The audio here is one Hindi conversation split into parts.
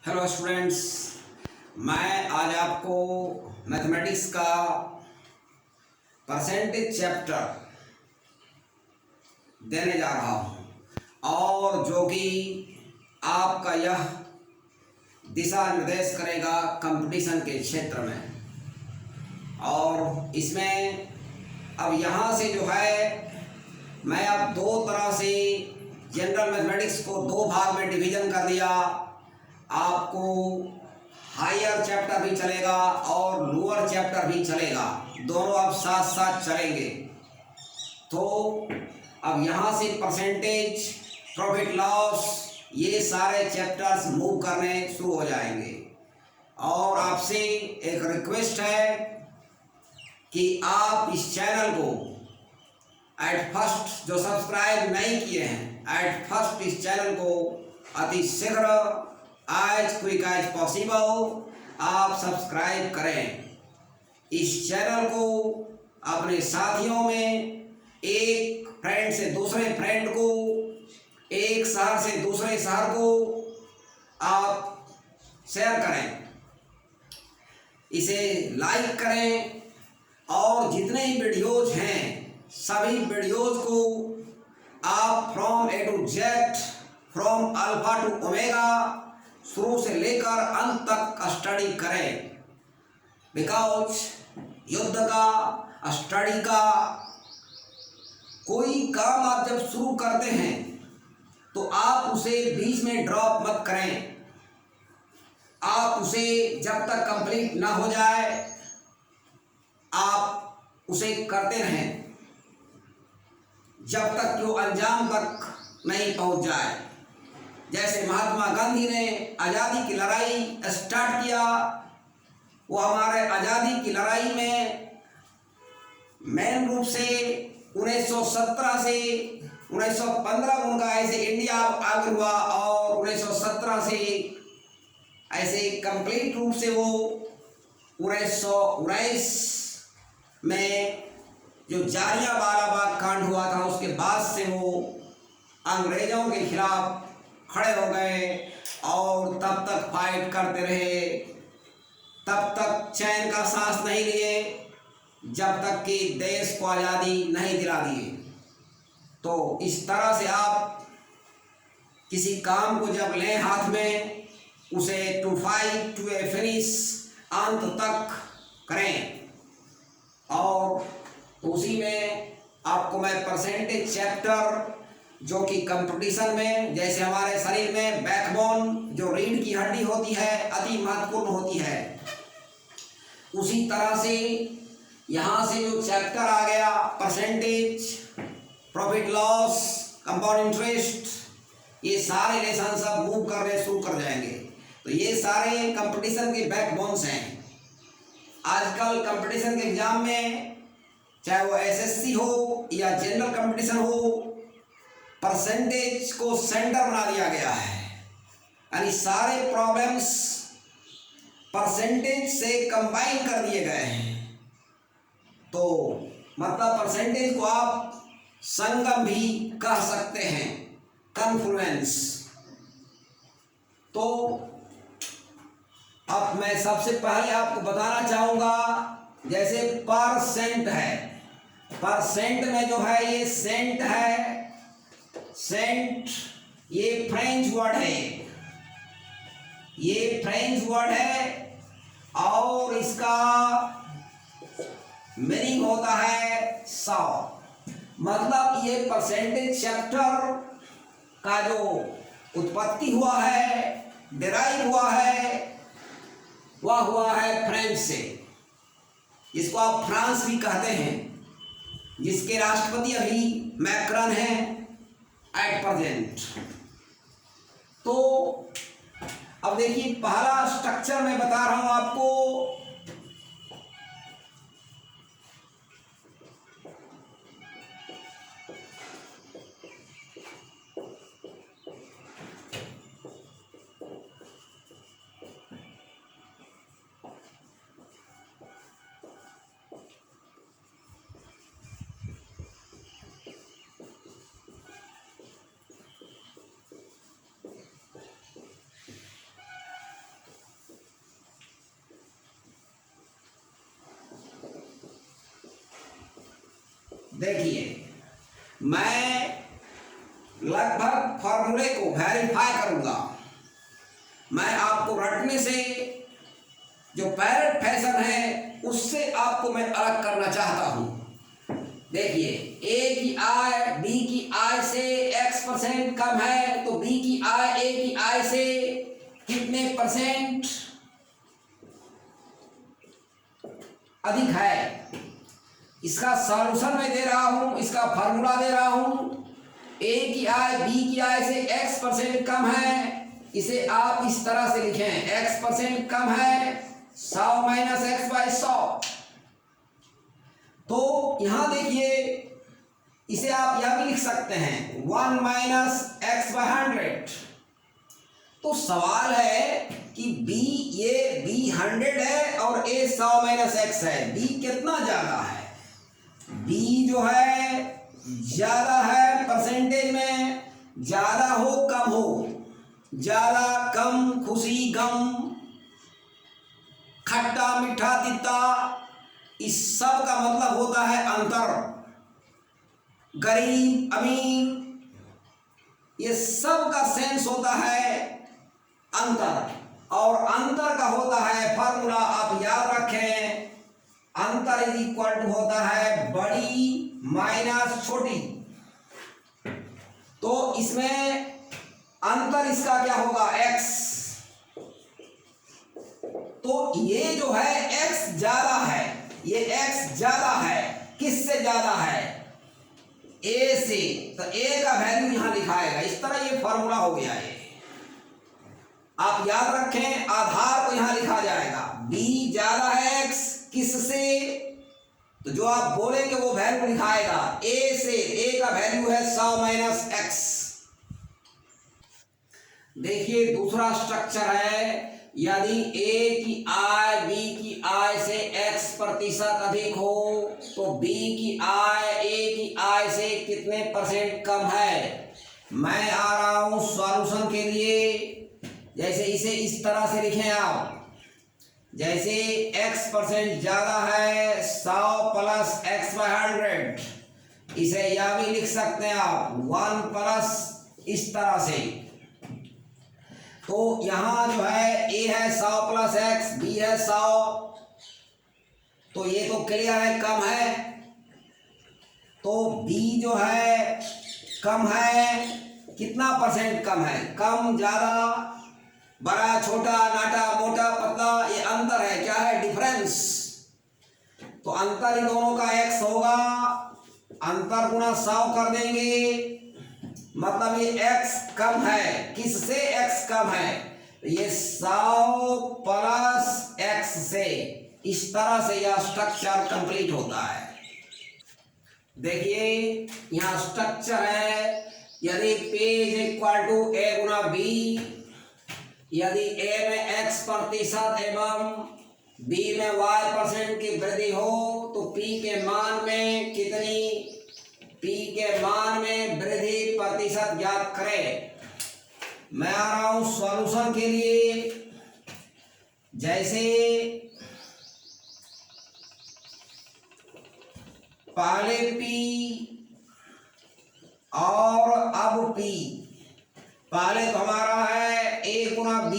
हेलो स्टूडेंट्स, मैं आज आपको मैथमेटिक्स का परसेंटेज चैप्टर देने जा रहा हूँ और जो कि आपका यह दिशा निर्देश करेगा कंपटीशन के क्षेत्र में। और इसमें अब यहाँ से जो है मैं अब दो तरह से जनरल मैथमेटिक्स को दो भाग में डिवीज़न कर दिया। आपको हायर चैप्टर भी चलेगा और लोअर चैप्टर भी चलेगा, दोनों अब साथ साथ चलेंगे। तो अब यहाँ से परसेंटेज, प्रॉफिट लॉस, ये सारे चैप्टर्स मूव करने शुरू हो जाएंगे। और आपसे एक रिक्वेस्ट है कि आप इस चैनल को एट फर्स्ट, जो सब्सक्राइब नहीं किए हैं, एट फर्स्ट इस चैनल को अति शीघ्र आज क्विक एज पॉसिबल आप सब्सक्राइब करें। इस चैनल को अपने साथियों में, एक फ्रेंड से दूसरे फ्रेंड को, एक शहर से दूसरे शहर को आप शेयर करें, इसे लाइक करें और जितने ही वीडियोज हैं सभी वीडियोज को आप from A to Z, from alpha to omega शुरू से लेकर अंत तक स्टडी करें। बिकॉज युद्ध का, स्टडी का कोई काम आप जब शुरू करते हैं तो आप उसे बीच में ड्रॉप मत करें। आप उसे जब तक कंप्लीट ना हो जाए आप उसे करते रहें, जब तक वो अंजाम तक नहीं पहुंच जाए। जैसे महात्मा गांधी ने आज़ादी की लड़ाई स्टार्ट किया, वो हमारे आज़ादी की लड़ाई में मेन रूप से 1917 से 1915 उनका ऐसे इंडिया आगे हुआ और 1917 से ऐसे कंप्लीट रूप से वो 1919 में जो जालियांवाला बाग कांड हुआ था उसके बाद से वो अंग्रेज़ों के खिलाफ खड़े हो गए और तब तक फाइट करते रहे, तब तक चैन का सांस नहीं लिए जब तक कि देश को आज़ादी नहीं दिला दिए। तो इस तरह से आप किसी काम को जब लें हाथ में, उसे to fight to a finish, अंत तक करें। और उसी में आपको मैं परसेंटेज चैप्टर, जो कि कंपटीशन में, जैसे हमारे शरीर में बैकबोन जो रीढ़ की हड्डी होती है अति महत्वपूर्ण होती है, उसी तरह से यहाँ से जो चैप्टर आ गया percentage, profit loss, compound interest, ये सारे लेसन सब मूव करने शुरू कर जाएंगे। तो ये सारे कंपटीशन के बैकबोन्स हैं। आजकल कंपटीशन के एग्जाम में, चाहे वो एसएससी हो या जनरल कंपटीशन हो, परसेंटेज को सेंटर बना दिया गया है। यानी सारे प्रॉब्लम्स परसेंटेज से कंबाइन कर दिए गए हैं। तो मतलब परसेंटेज को आप संगम भी कह सकते हैं, कन्फ्लुएंस। तो अब मैं सबसे पहले आपको बताना चाहूँगा, जैसे परसेंट है, परसेंट में जो है ये सेंट है, सेंट ये फ्रेंच वर्ड है, ये फ्रेंच वर्ड है और इसका मीनिंग होता है 100। मतलब ये परसेंटेज चैप्टर का जो उत्पत्ति हुआ है, डिराइव हुआ है, वह हुआ है फ्रेंच से, जिसको आप फ्रांस भी कहते हैं, जिसके राष्ट्रपति अभी मैक्रॉन हैं एट प्रेजेंट। तो अब देखिए पहला स्ट्रक्चर मैं बता रहा हूं आपको। देखिए, मैं लगभग फॉर्मूले को वेरीफाई करूंगा। मैं आपको रटने से जो पैरेट फैशन है उससे आपको मैं अलग करना चाहता हूं। देखिए, ए की आय बी की आय से x% कम है तो बी की आय ए की आय से कितने परसेंट अधिक है। इसका सॉल्यूशन मैं दे रहा हूं, इसका फार्मूला दे रहा हूं। ए की आय बी की आय से x% कम है, इसे आप इस तरह से लिखें, x% कम है 100 माइनस एक्स बाई 100। तो यहां देखिए, इसे आप यह भी लिख सकते हैं 1 माइनस एक्स बाई 100। तो सवाल है कि बी, ये बी 100 है और ए 100 माइनस एक्स है, बी कितना ज्यादा है। बी जो है ज्यादा है परसेंटेज में, ज्यादा हो कम हो, ज्यादा कम, खुशी गम, खट्टा मीठा तीता, इस सब का मतलब होता है अंतर। गरीब अमीर, ये सब का सेंस होता है अंतर, और अंतर का होता है फार्मूला, आप याद रखें, अंतर इज इक्वल टू होता है बड़ी माइनस छोटी। तो इसमें अंतर इसका क्या होगा, x। तो ये जो है x ज्यादा है, ये x ज्यादा है, किससे ज्यादा है, a से। तो a का वैल्यू यहां लिखाएगा, इस तरह ये फॉर्मूला हो गया। ये आप याद रखें, आधार को यहां लिखा जाएगा, b ज्यादा है x किससे, तो जो आप बोलेंगे वो वैल्यू लिखाएगा a से। a का वैल्यू है 100 माइनस x। देखिए, दूसरा स्ट्रक्चर है, यदि a की आय b की आय से x% अधिक हो तो b की आय a की आय से कितने परसेंट कम है। मैं आ रहा हूं सॉल्यूशन के लिए। जैसे इसे इस तरह से लिखें आप, जैसे x% ज्यादा है 100 प्लस एक्स बाई 100, इसे यह भी लिख सकते हैं आप 1 प्लस, इस तरह से। तो यहां जो है a है 100 प्लस x, b है 100, तो ये तो क्लियर है कम है। तो b जो है कम है, कितना परसेंट कम है, कम ज्यादा, बड़ा छोटा, नाटा मोटा पतला, ये अंतर है, क्या है, डिफरेंस। तो अंतर इन दोनों का x होगा, अंतर गुना 100 कर देंगे, मतलब ये x कम है, किससे, x कम है, ये 100 प्लस x से। इस तरह से यह स्ट्रक्चर कंप्लीट होता है। देखिए, यहां स्ट्रक्चर है, यदि P is equal to a गुना b, यदि a में x% एवं b में y% की वृद्धि हो तो p के मान में कितनी, p के मान में वृद्धि प्रतिशत ज्ञात करें। मैं आ रहा हूं सॉल्यूशन के लिए। जैसे पहले p और अब p, पहले तो हमारा है a गुना b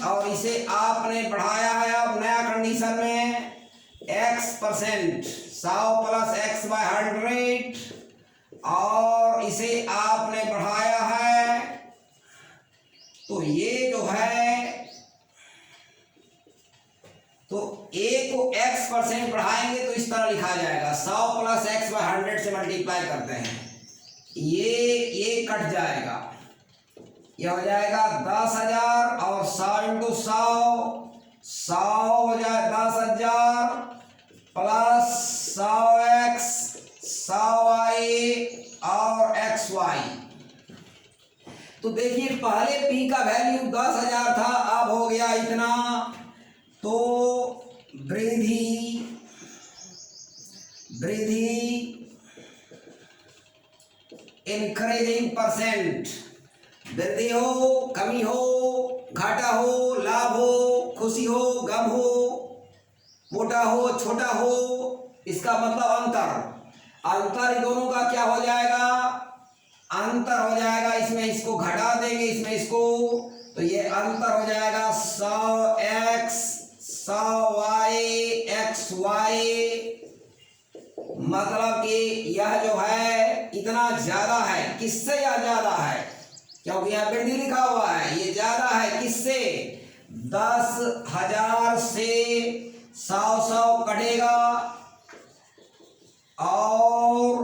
और इसे आपने बढ़ाया है अब नया कंडीशन में x%, 100 प्लस एक्स बाई 100, और इसे आपने बढ़ाया है। तो ये जो है, तो a को x% बढ़ाएंगे तो इस तरह लिखा जाएगा, 100 प्लस एक्स बाई 100 से मल्टीप्लाई करते हैं, ये कट जाएगा, यह हो जाएगा 10,000 और 100 इंटू 100 हो जाए 10,000 प्लस 100x 100y और xy। तो देखिए, पहले p का वैल्यू 10,000 था, अब हो गया इतना। तो वृद्धि इंक्रीजिंग परसेंट, वृद्धि हो, कमी हो, घाटा हो, लाभ हो, खुशी हो, गम हो, मोटा हो, छोटा हो, इसका मतलब अंतर। अंतर दोनों का क्या हो जाएगा, अंतर हो जाएगा। इसमें इसको घटा देंगे, इसमें इसको, तो ये अंतर हो जाएगा 100x 100y xy। मतलब कि यह जो है इतना ज्यादा है, किससे यह ज्यादा है, क्योंकि यहाँ वृद्धि लिखा हुआ है, ये ज्यादा है किससे, 10,000 से 100 कटेगा। और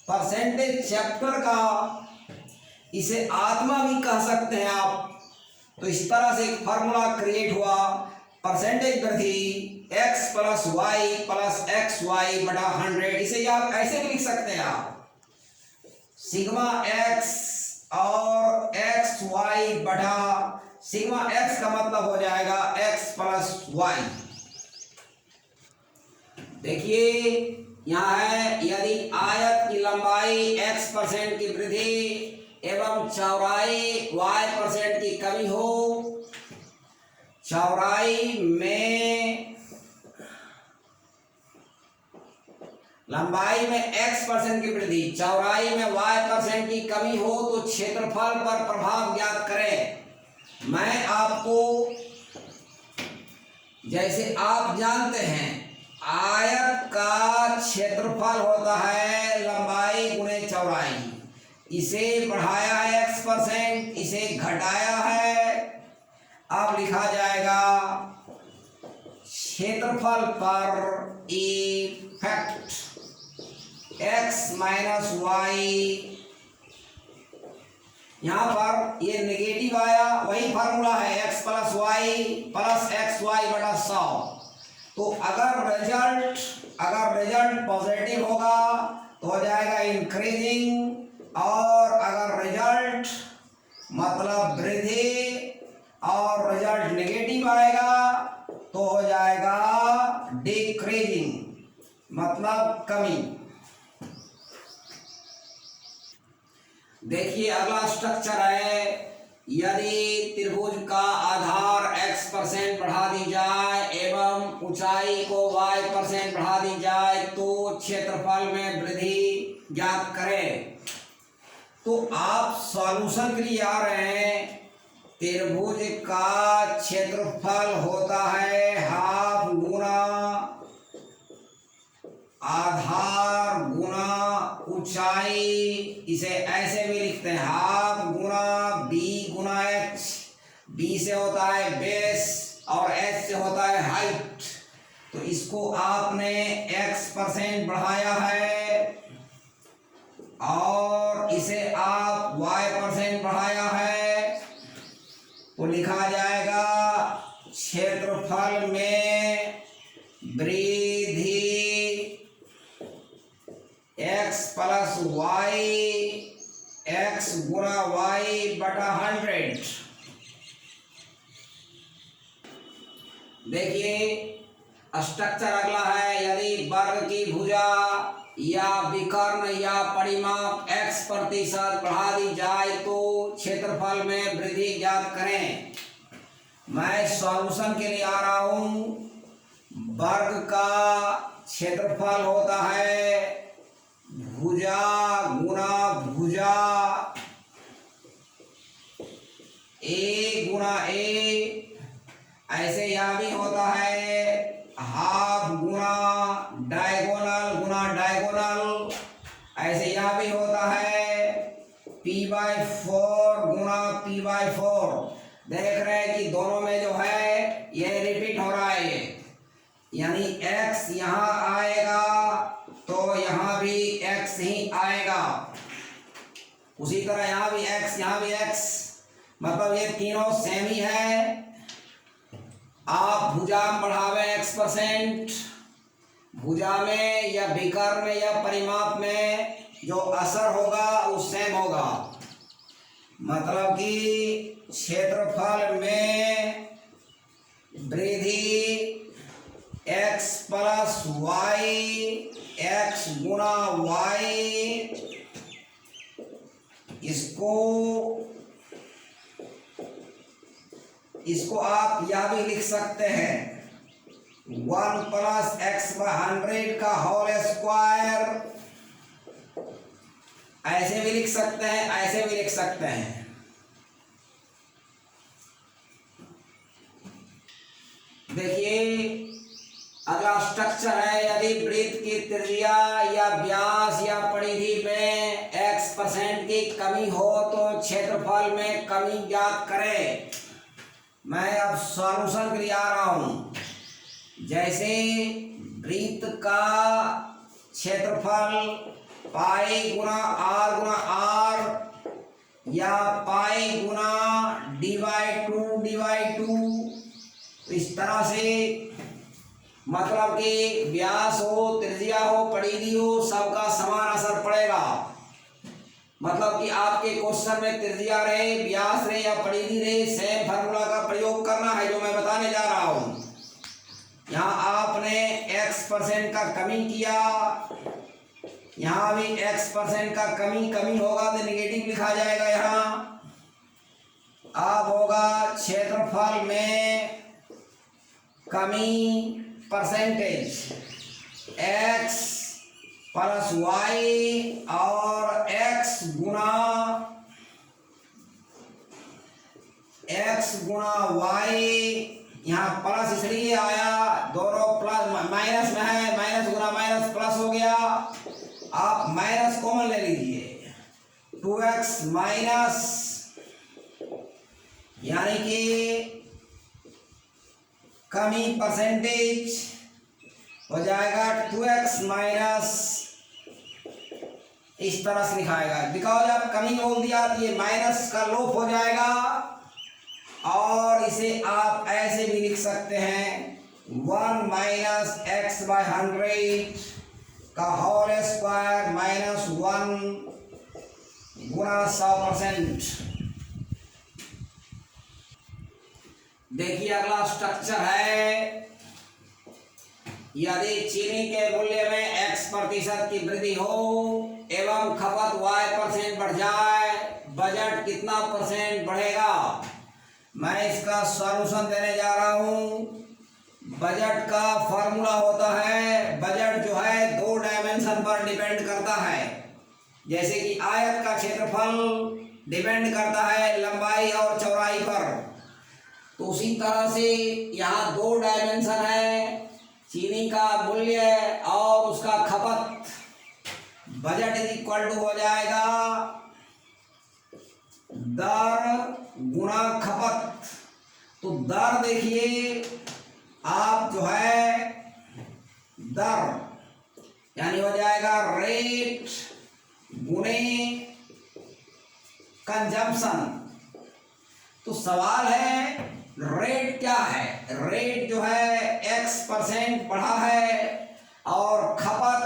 परसेंटेज चैप्टर का इसे आत्मा भी कह सकते हैं आप। तो इस तरह से एक फॉर्मूला क्रिएट हुआ, परसेंटेज वृद्धि x plus Y plus X Y बटा 100। इसे आप ऐसे भी लिख सकते हैं आप, सिग्मा x और एक्स वाई बटा सिग्मा x का मतलब हो जाएगा x प्लस वाई। देखिए यहाँ है, यदि आयत की लंबाई x% की वृद्धि एवं चौड़ाई y% की कमी हो, चौड़ाई में लंबाई में x% की वृद्धि, चौड़ाई में y% की कमी हो, तो क्षेत्रफल पर प्रभाव ज्ञात करें। मैं आपको, जैसे आप जानते हैं आयत का क्षेत्रफल होता है लंबाई गुणे चौड़ाई, इसे बढ़ाया है x%, इसे घटाया है, अब लिखा जाएगा क्षेत्रफल पर इफेक्ट x माइनस वाई। यहां पर ये नेगेटिव आया, वही फार्मूला है x plus Y plus X Y बटा 100। तो अगर रिजल्ट पॉजिटिव होगा तो हो जाएगा इंक्रीजिंग, और अगर रिजल्ट मतलब वृद्धि और रिजल्ट नेगेटिव आएगा तो हो जाएगा डिक्रीजिंग, मतलब कमी। देखिए अगला स्ट्रक्चर है, यदि त्रिभुज का आधार x% बढ़ा दी जाए एवं ऊंचाई को y% बढ़ा दी जाए तो क्षेत्रफल में वृद्धि ज्ञात करें। तो आप सॉल्यूशन के लिए आ रहे हैं, त्रिभुज का क्षेत्रफल होता है हाफ गुना आधार गुना ऊंचाई, इसे ऐसे भी लिखते हैं हाफ गुना b गुना h। b से होता है बेस और h से होता है हाइट। तो इसको आपने x% बढ़ाया है और इसे आप y% बढ़ाया है, तो लिखा जाएगा क्षेत्रफल में वृद्धि x प्लस वाई x गुना वाई बटा 100। देखिए स्ट्रक्चर अगला है, यदि वर्ग की भुजा या विकर्ण या परिमाप x% बढ़ा दी जाए तो क्षेत्रफल में वृद्धि ज्ञात करें। मैं सॉल्यूशन के लिए आ रहा हूं। वर्ग का क्षेत्रफल होता है भुजा गुना भुजा, ए गुना ए, ऐसे यह भी होता है हाफ गुना डायगोनल गुना डायगोनल, ऐसे यह भी होता है p/4 गुना p/4। देख रहे हैं कि दोनों में जो है ये रिपीट हो रहा है, यानी x यहाँ आएगा तो यहाँ भी x ही आएगा, उसी तरह यहाँ भी x यहाँ भी x, मतलब ये तीनों सेम ही है। आप भुजा में बढ़ावे x%, भुजा में या विकर्ण में या परिमाप में जो असर होगा वो सेम होगा, मतलब कि क्षेत्रफल में वृद्धि x प्लस वाई x गुना वाई, इसको आप यह भी लिख सकते हैं 1 प्लस एक्स बाय 100 का होल स्क्वायर। ऐसे भी लिख सकते हैं, ऐसे भी लिख सकते हैं। देखिए अगला स्ट्रक्चर है, यदि वृत्त की त्रिज्या या व्यास या परिधि में x% की कमी हो तो क्षेत्रफल में कमी ज्ञात करें। मैं अब सॉल्यूशन के लिए आ रहा हूं। जैसे वृत्त का क्षेत्रफल पाई गुना आर या पाई गुना d/2 इस तरह से, मतलब कि व्यास हो, त्रिज्या हो, परिधि हो, सबका समान असर पड़ेगा। मतलब कि आपके क्वेश्चन में त्रिज्या रहे, व्यास रहे या परिधि रहे, सेम फार्मूला का प्रयोग करना है जो मैं बताने जा रहा हूं। यहाँ आपने x% का कमी किया, यहाँ भी x% का कमी होगा तो नेगेटिव लिखा जाएगा। यहाँ अब होगा क्षेत्रफल में कमी परसेंटेज x प्लस y और x गुना y। यहाँ प्लस इसलिए आया, दोनों प्लस माइनस में है, माइनस गुना माइनस प्लस हो गया। आप माइनस कॉमन ले लीजिए, 2x माइनस, यानी कि कमी परसेंटेज हो जाएगा 2x माइनस, इस तरह से लिखाएगा। बिकॉज आप कमी बोल दिया तो ये माइनस का लोप हो जाएगा। और इसे आप ऐसे भी लिख सकते हैं 1 माइनस एक्स बाय 100 का होल स्क्वायर माइनस 1 गुना 100%। देखिए अगला स्ट्रक्चर है, यदि चीनी के मूल्य में x% की वृद्धि हो एवं खपत y% बढ़ जाए, बजट कितना % बढ़ेगा। मैं इसका सॉल्यूशन देने जा रहा हूं। बजट का फॉर्मूला होता है, बजट जो है 2 डायमेंशन पर डिपेंड करता है। जैसे कि आयत का क्षेत्रफल डिपेंड करता है लंबाई और चौड़ाई पर, तो उसी तरह से यहाँ 2 डायमेंशन है, चीनी का मूल्य और उसका खपत। बजट इज इक्वल टू हो जाएगा दर गुणा खपत। तो दर देखिए आप जो है दर यानी हो जाएगा रेट गुणे कंजम्पशन। तो सवाल है रेट क्या है। रेट जो है x% बढ़ा है और खपत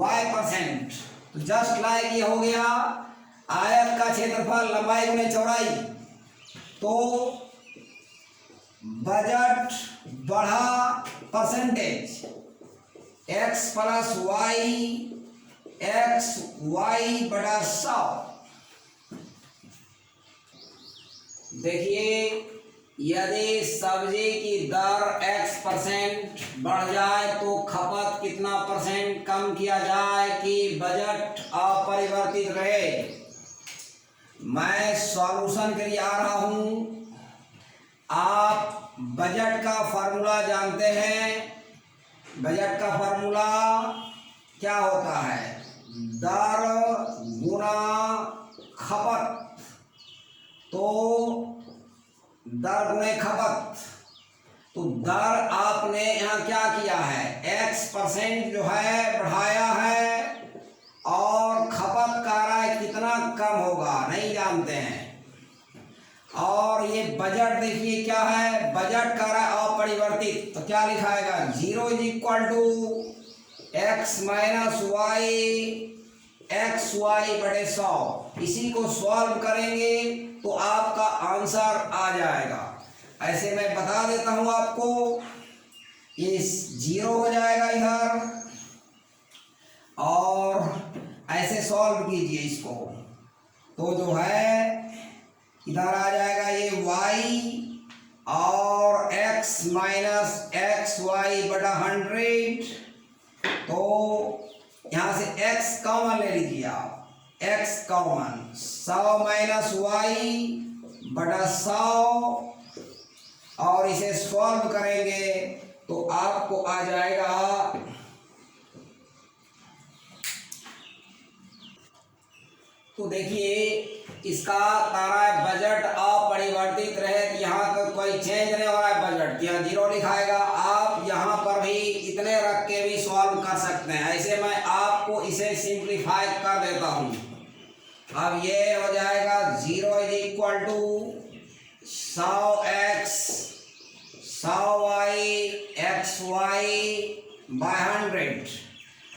y%। तो जस्ट लाइक ये हो गया आयत का क्षेत्रफल लंबाई गुणे चौड़ाई। तो बजट बढ़ा परसेंटेज x प्लस y बटा 100। देखिए यदि सब्जी की दर x% बढ़ जाए तो खपत कितना % कम किया जाए कि बजट अपरिवर्तित रहे। मैं सॉल्यूशन के लिए आ रहा हूं। आप बजट का फॉर्मूला जानते हैं। बजट का फॉर्मूला क्या होता है, दर गुना खपत। तो दर गुणे खपत, तो दर आपने यहाँ क्या किया है x% जो है बढ़ाया है और खपत का राय कितना कम होगा नहीं जानते हैं। और ये बजट देखिए क्या है, बजट का राय अपरिवर्तित। तो क्या लिखाएगा 0 is equal to x minus Y XY बटे 100। इसी को सॉल्व करेंगे तो आपका आंसर आ जाएगा। ऐसे मैं बता देता हूं आपको, ये 0 हो जाएगा इधर और ऐसे सॉल्व कीजिए इसको। तो जो है इधर आ जाएगा ये y और x माइनस वाई बटा 100, तो यहाँ से x कॉमन ले लीजिए आप, x कॉमन 100 माइनस वाई बटा 100, और इसे सॉल्व करेंगे तो आपको आ जाएगा तो देखिए इसका तारा बजट अपरिवर्तित रहे, यहाँ का कोई चेंज नहीं हो रहा है, बजट यहाँ 0 लिखाएगा। आप यहाँ पर भी इतने रख के भी सॉल्व कर सकते हैं। ऐसे मैं आपको इसे सिंप्लीफाई कर देता हूँ। अब ये हो जाएगा 0 is equal to 100x 100y xy by 100।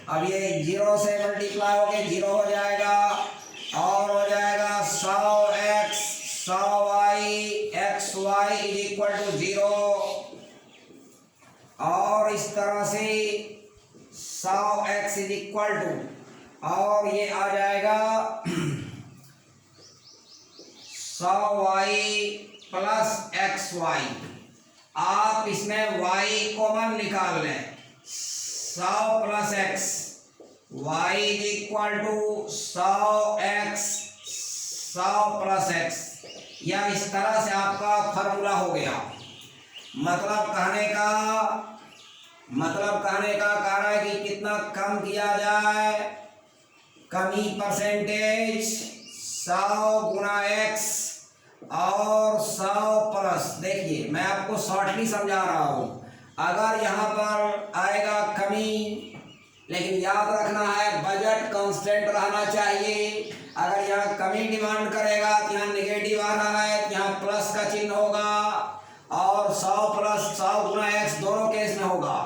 अब ये 0 से मल्टीप्लाई होके 0 हो जाएगा, और हो जाएगा 100x 100y xy is equal to 0, और इस तरह से 100x इज इक्वल टू, और ये आ जाएगा 100y प्लस xy। आप इसमें y कॉमन निकाल लें, 100 plus x, y is equal to 100x 100 plus x। या इस तरह से आपका फॉर्मूला हो गया। मतलब कहने का कारण है कि कितना कम किया जाए, कमी परसेंटेज 100 गुना x और 100 प्लस। देखिए मैं आपको शॉर्टली समझा रहा हूँ। अगर यहाँ पर आएगा कमी, लेकिन याद रखना है बजट कांस्टेंट रहना चाहिए। अगर यहाँ कमी डिमांड करेगा तो यहाँ नेगेटिव आना है, तो यहाँ प्लस का चिन्ह होगा, और 100 प्लस 100 गुना x दोनों केस में होगा,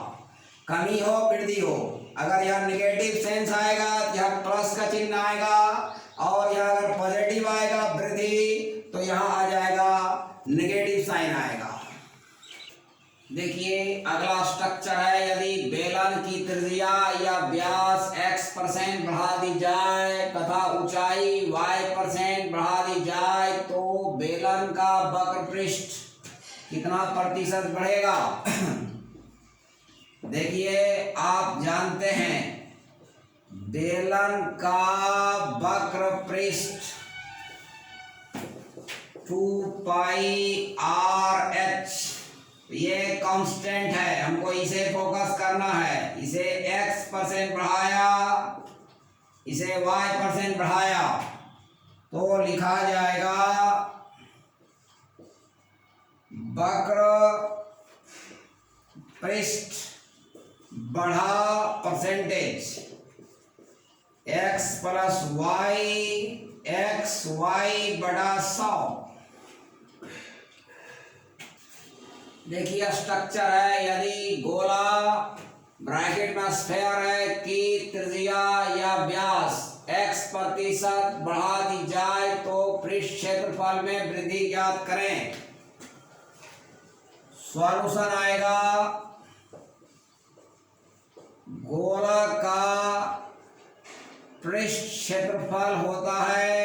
कमी हो वृद्धि हो। अगर यहाँ नेगेटिव सेंस आएगा तो यहाँ प्लस का चिन्ह आएगा, और यहाँ अगर पॉजिटिव आएगा वृद्धि तो यहाँ आ जाएगा नेगेटिव साइन आएगा। देखिए अगला स्ट्रक्चर है, यदि बेलन की त्रिज्या या व्यास x% बढ़ा दी जाए तथा ऊंचाई y% बढ़ा दी जाए तो बेलन का वक्र पृष्ठ कितना प्रतिशत बढ़ेगा। देखिए आप जानते हैं बेलन का वक्र पृष्ठ 2 पाई r h, ये कांस्टेंट है, हमको इसे फोकस करना है। इसे x% बढ़ाया, इसे y% बढ़ाया तो लिखा जाएगा वक्र पृष्ठ बढ़ा percentage x plus y xy बटा 100। देखिए स्ट्रक्चर है, यदि गोला ब्रैकेट में स्फेयर है की त्रिज्या या व्यास x% बढ़ा दी जाए तो पृष्ठ क्षेत्रफल में वृद्धि ज्ञात करें। सॉल्यूशन आएगा, गोला का पृष्ठ क्षेत्रफल होता है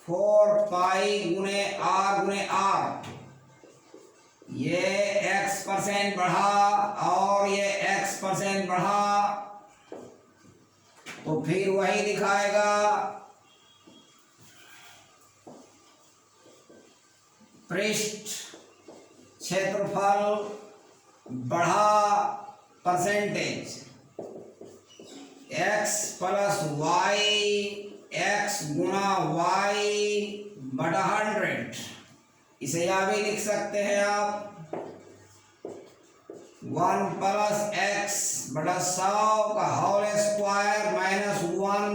4 पाई गुने r, ये x% बढ़ा और ये x% बढ़ा, तो फिर वही दिखाएगा पृष्ठ क्षेत्रफल बढ़ा percentage x plus y x गुना y बटा 100। इसे यहाँ भी लिख सकते हैं आप 1 प्लस x बटा 100 का होल स्क्वायर माइनस 1।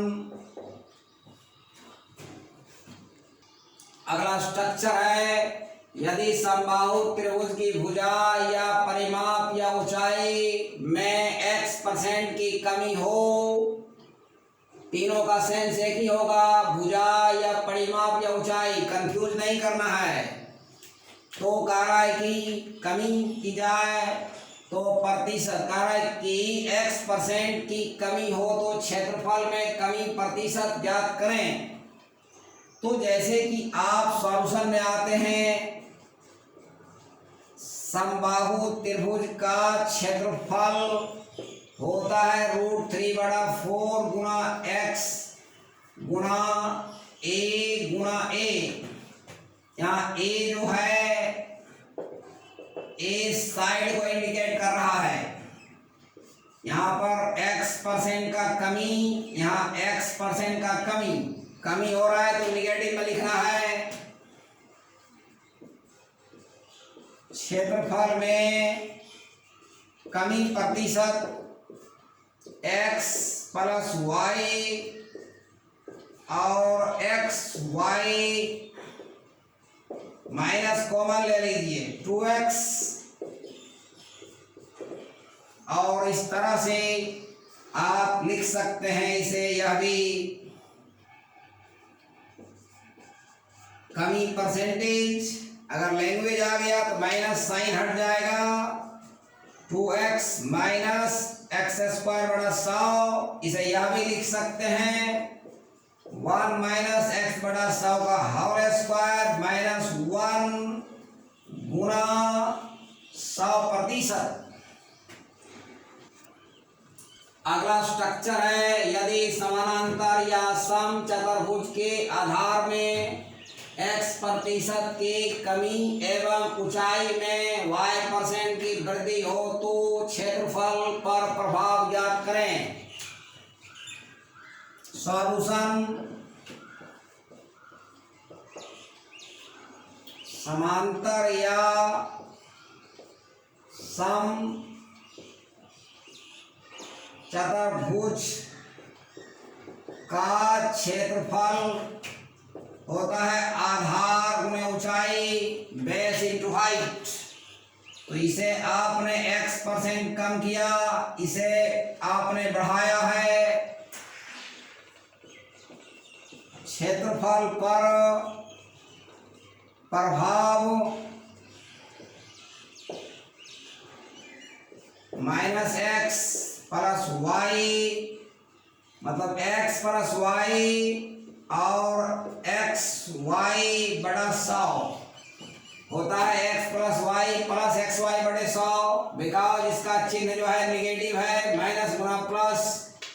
अगला स्ट्रक्चर है, यदि समबाहु त्रिभुज की भुजा या परिमाप या ऊंचाई में x% की कमी हो, तीनों का सेंस एक ही होगा, भुजा या परिमाप या ऊंचाई, कंफ्यूज नहीं करना है। तो कह रहा है कि कमी की जाए तो प्रतिशत, कह रहा है कि x% की कमी हो तो क्षेत्रफल में कमी प्रतिशत ज्ञात करें। तो जैसे कि आप सॉल्यूशन में आते हैं समबाहु त्रिभुज का क्षेत्रफल होता है √3/4 गुणा x गुणा a। यहाँ a जो है a साइड को इंडिकेट कर रहा है। यहाँ पर x% का कमी, यहाँ x% का कमी हो रहा है तो निगेटिव में लिखना है। क्षेत्रफल में कमी प्रतिशत x + y और xy माइनस कॉमन ले लीजिए 2x, और इस तरह से आप लिख सकते हैं इसे। यह भी कमी परसेंटेज, अगर लैंग्वेज आ गया तो माइनस साइन हट जाएगा। 2x माइनस x² बड़ा 100, इसे यह भी लिख सकते हैं 1 माइनस x बड़ा 100 का होल स्क्वायर माइनस 1 गुणा 100%। अगला स्ट्रक्चर है, यदि समानांतर या समचतुर्भुज के आधार में x% की कमी एवं ऊंचाई में y% की वृद्धि हो तो क्षेत्रफल पर प्रभाव ज्ञात करें। सॉल्यूशन, समांतर या समचतुर्भुज का क्षेत्रफल होता है आधार गुणे ऊंचाई, बेस इंटू हाइट। तो इसे आपने x% कम किया, इसे आपने बढ़ाया है। क्षेत्रफल पर प्रभाव -x + y, मतलब x + y और xy बड़ा 100 होता है। x + y + xy बड़े 100, बिकॉज इसका चिन्ह जो है निगेटिव है, माइनस गुना प्लस,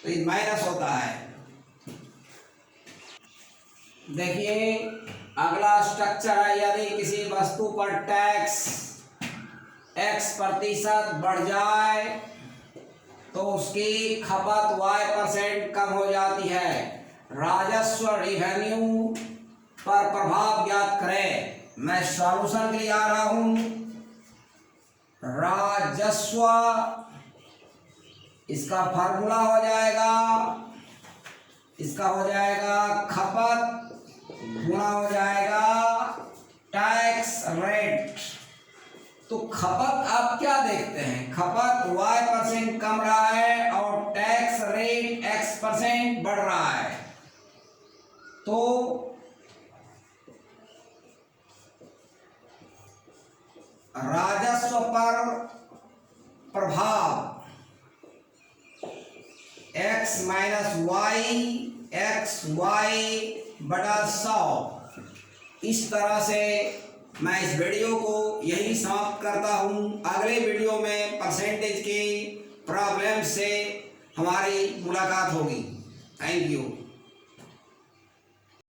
तो ये माइनस होता है। देखिए अगला स्ट्रक्चर है, यदि किसी वस्तु पर टैक्स x% बढ़ जाए तो उसकी खपत y% कम हो जाती है। राजस्व रेवेन्यू पर प्रभाव ज्ञात करें। मैं सॉल्यूशन के लिए आ रहा हूं। राजस्व, इसका फार्मूला हो जाएगा, इसका हो जाएगा खपत गुणा हो जाएगा टैक्स रेट। तो खपत आप क्या देखते हैं, खपत y% कम रहा है और टैक्स रेट x% बढ़ रहा है, तो राजस्व पर प्रभाव x - y xy बटा 100। इस तरह से मैं इस वीडियो को यही समाप्त करता हूँ। अगले वीडियो में परसेंटेज की प्रॉब्लम से हमारी मुलाकात होगी। Thank you.